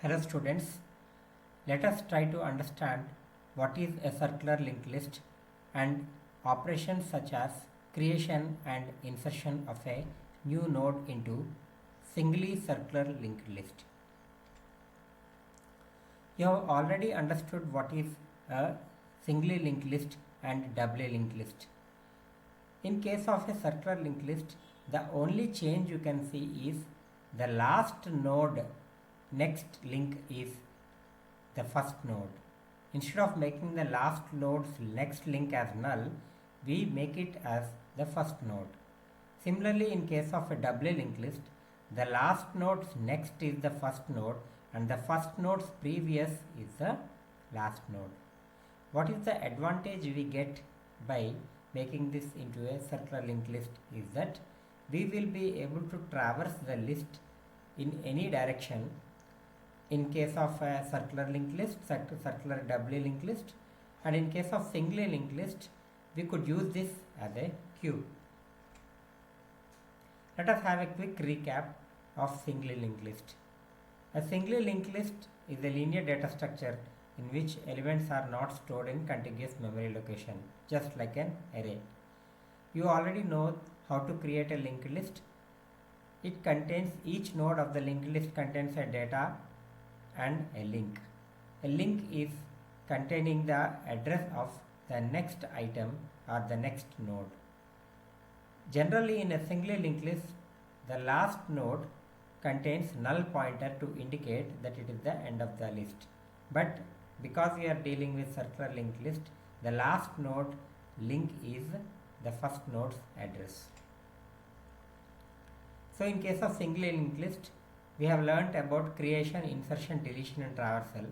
Hello students, let us try to understand what is a circular linked list and operations such as creation and insertion of a new node into singly circular linked list. You have already understood what is a singly linked list and doubly linked list. In case of a circular linked list, the only change you can see is the last node next link is the first node. Instead of making the last node's next link as null, we make it as the first node. Similarly, in case of a doubly linked list, the last node's next is the first node and the first node's previous is the last node. What is the advantage we get by making this into a circular linked list is that we will be able to traverse the list in any direction in case of a circular linked list, circular doubly linked list, and in case of singly linked list, we could use this as a queue. Let us have a quick recap of singly linked list. A singly linked list is a linear data structure in which elements are not stored in contiguous memory location, just like an array. You already know how to create a linked list. It contains, each node of the linked list contains a data and a link. A link is containing the address of the next item or the next node. Generally, in a singly linked list, the last node contains null pointer to indicate that it is the end of the list. But because we are dealing with circular linked list, the last node link is the first node's address. So in case of singly linked list, we have learnt about creation, insertion, deletion and traversal.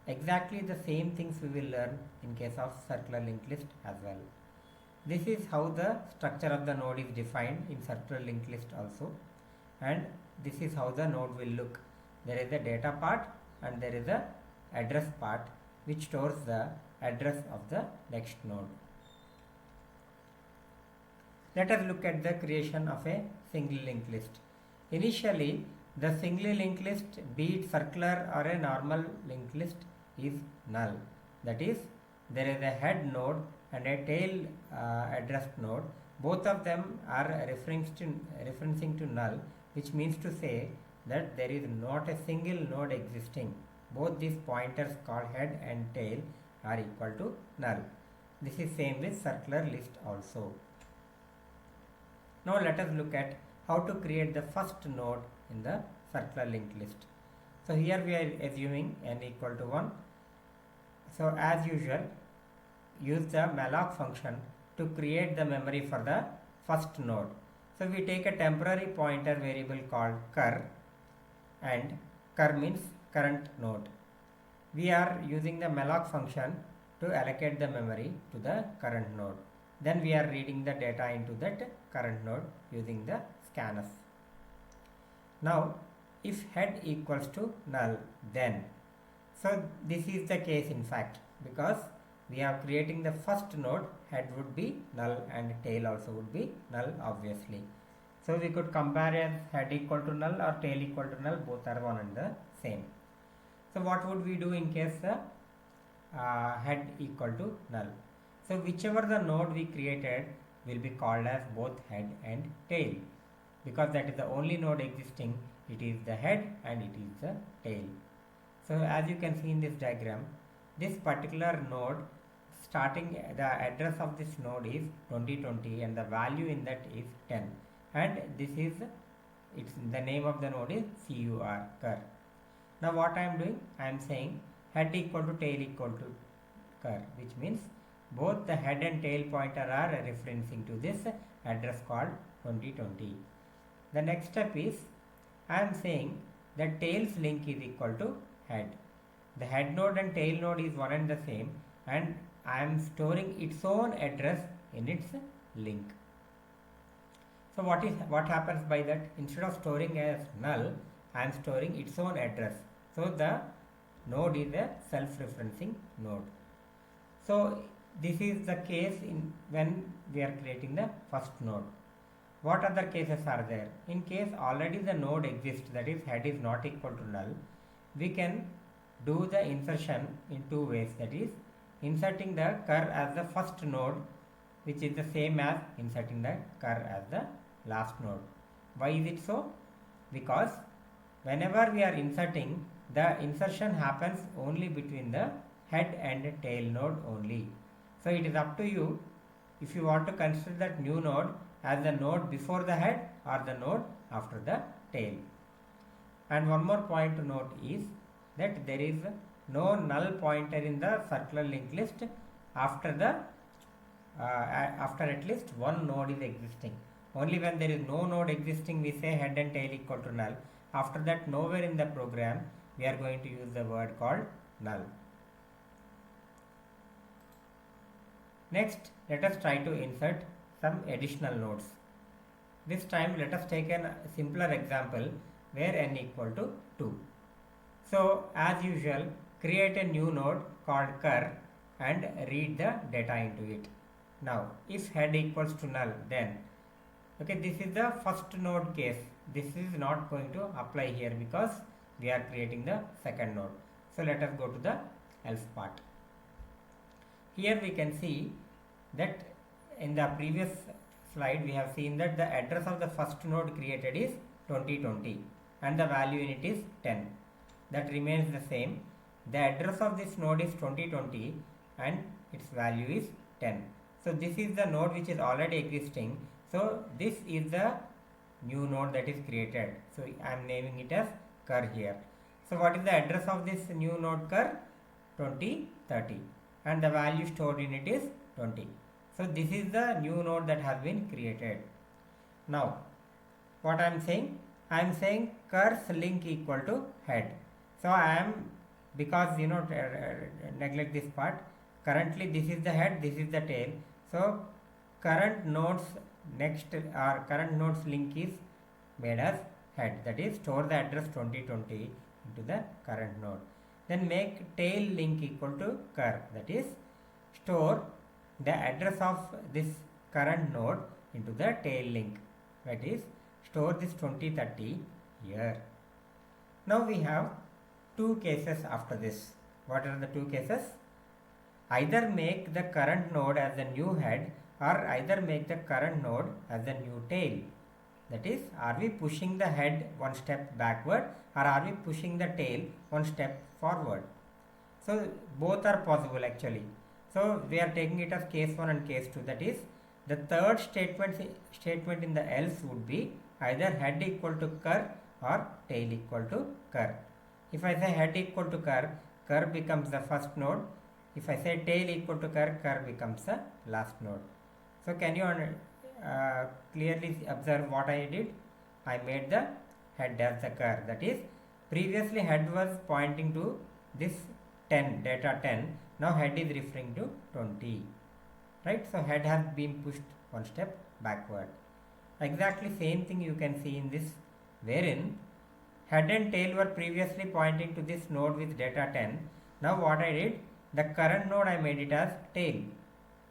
Exactly the same things we will learn in case of circular linked list as well. This is how the structure of the node is defined in circular linked list also, and this is how the node will look. There is a data part and there is a address part which stores the address of the next node. Let us look at the creation of a singly linked list. Initially, the singly linked list, be it circular or a normal linked list, is null. That is, there is a head node and a tail addressed node. Both of them are referencing to null, which means to say that there is not a single node existing. Both these pointers called head and tail are equal to null. This is same with circular list also. Now let us look at how to create the first node in the circular linked list. So here we are assuming n equal to 1. So as usual, use the malloc function to create the memory for the first node. So we take a temporary pointer variable called cur, and cur means current node. We are using the malloc function to allocate the memory to the current node. Then we are reading the data into that current node using the scanf. Now, if head equals to null, then, so this is the case in fact, because we are creating the first node, head would be null and tail also would be null obviously. So we could compare as head equal to null or tail equal to null, both are one and the same. So what would we do in case the head equal to null? So whichever the node we created will be called as both head and tail, because that is the only node existing. It is the head and it is the tail. So as you can see in this diagram, this particular node, starting the address of this node is 2020 and the value in that is 10, and this is it's the name of the node is cur. Now what I am doing, I am saying head equal to tail equal to cur, which means both the head and tail pointer are referencing to this address called 2020. The next step is, I am saying that tail's link is equal to head. The head node and tail node is one and the same, and I am storing its own address in its link. So what happens by that? Instead of storing as null, I am storing its own address. So the node is a self-referencing node. So this is the case in when we are creating the first node. What other cases are there? In case already the node exists, that is head is not equal to null, we can do the insertion in two ways, that is inserting the cur as the first node, which is the same as inserting the cur as the last node. Why is it so? Because whenever we are inserting, the insertion happens only between the head and tail node only. So it is up to you if you want to consider that new node as the node before the head or the node after the tail. And one more point to note is that there is no null pointer in the circular linked list after at least one node is existing. Only when there is no node existing we say head and tail equal to null. After that, nowhere in the program we are going to use the word called null. Next, let us try to insert some additional nodes. This time let us take a simpler example where n equal to 2. So as usual, create a new node called cur and read the data into it. Now if head equals to null, then okay, this is the first node case. This is not going to apply here because we are creating the second node. So let us go to the else part. Here we can see that in the previous slide we have seen that the address of the first node created is 2020 and the value in it is 10. That remains the same. The address of this node is 2020 and its value is 10. So this is the node which is already existing. So this is the new node that is created. So I am naming it as cur here. So what is the address of this new node cur? 2030 and the value stored in it is 20. So this is the new node that has been created. Now what I am saying? I am saying cur's link equal to head. So I am, because neglect this part, currently this is the head, this is the tail. So current nodes next or current nodes link is made as head, that is store the address 2020 into the current node. Then make tail link equal to cur, that is store the address of this current node into the tail link, that is store this 2030 here. Now we have two cases after this. What are the two cases? Either make the current node as the new head or either make the current node as the new tail. That is, are we pushing the head one step backward or are we pushing the tail one step forward? So both are possible actually. So we are taking it as case 1 and case 2. That is, the third statement in the else would be either head equal to cur or tail equal to cur. If I say head equal to cur, cur becomes the first node. If I say tail equal to cur, cur becomes the last node. So can you clearly observe what I did? I made the head as the cur. That is, previously head was pointing to this 10, data 10. Now head is referring to 20. Right? So head has been pushed one step backward. Exactly same thing you can see in this, wherein head and tail were previously pointing to this node with data 10. Now what I did, the current node I made it as tail.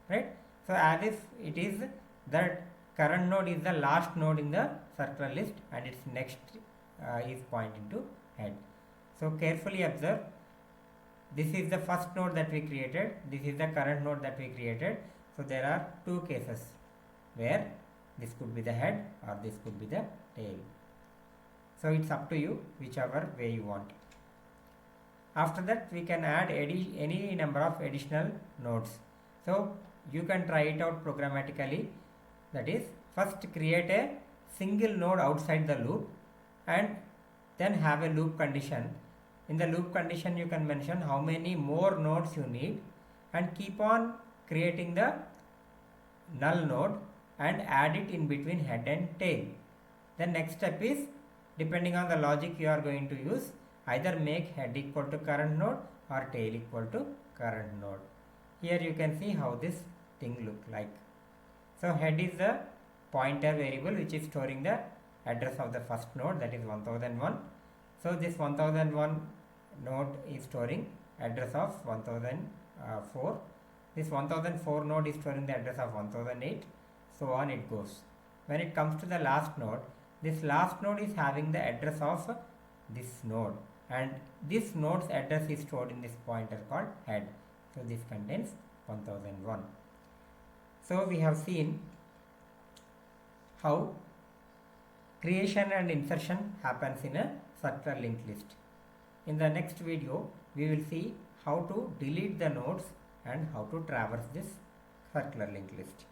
Right? So as if it is that current node is the last node in the circular list and its next is pointing to head. So carefully observe, this is the first node that we created, this is the current node that we created. So there are two cases where this could be the head or this could be the tail. So it's up to you whichever way you want. After that we can add any number of additional nodes. So you can try it out programmatically. That is, first create a single node outside the loop and then have a loop condition. In the loop condition you can mention how many more nodes you need and keep on creating the null node and add it in between head and tail. The next step is, depending on the logic you are going to use, either make head equal to current node or tail equal to current node. Here you can see how this thing look like. So head is the pointer variable which is storing the address of the first node, that is 1001. So this 1001 node is storing address of 1004. This 1004 node is storing the address of 1008. So on it goes. When it comes to the last node, this last node is having the address of this node. and this node's address is stored in this pointer called head. So this contains 1001. So we have seen how creation and insertion happens in a circular linked list. In the next video, we will see how to delete the nodes and how to traverse this circular linked list.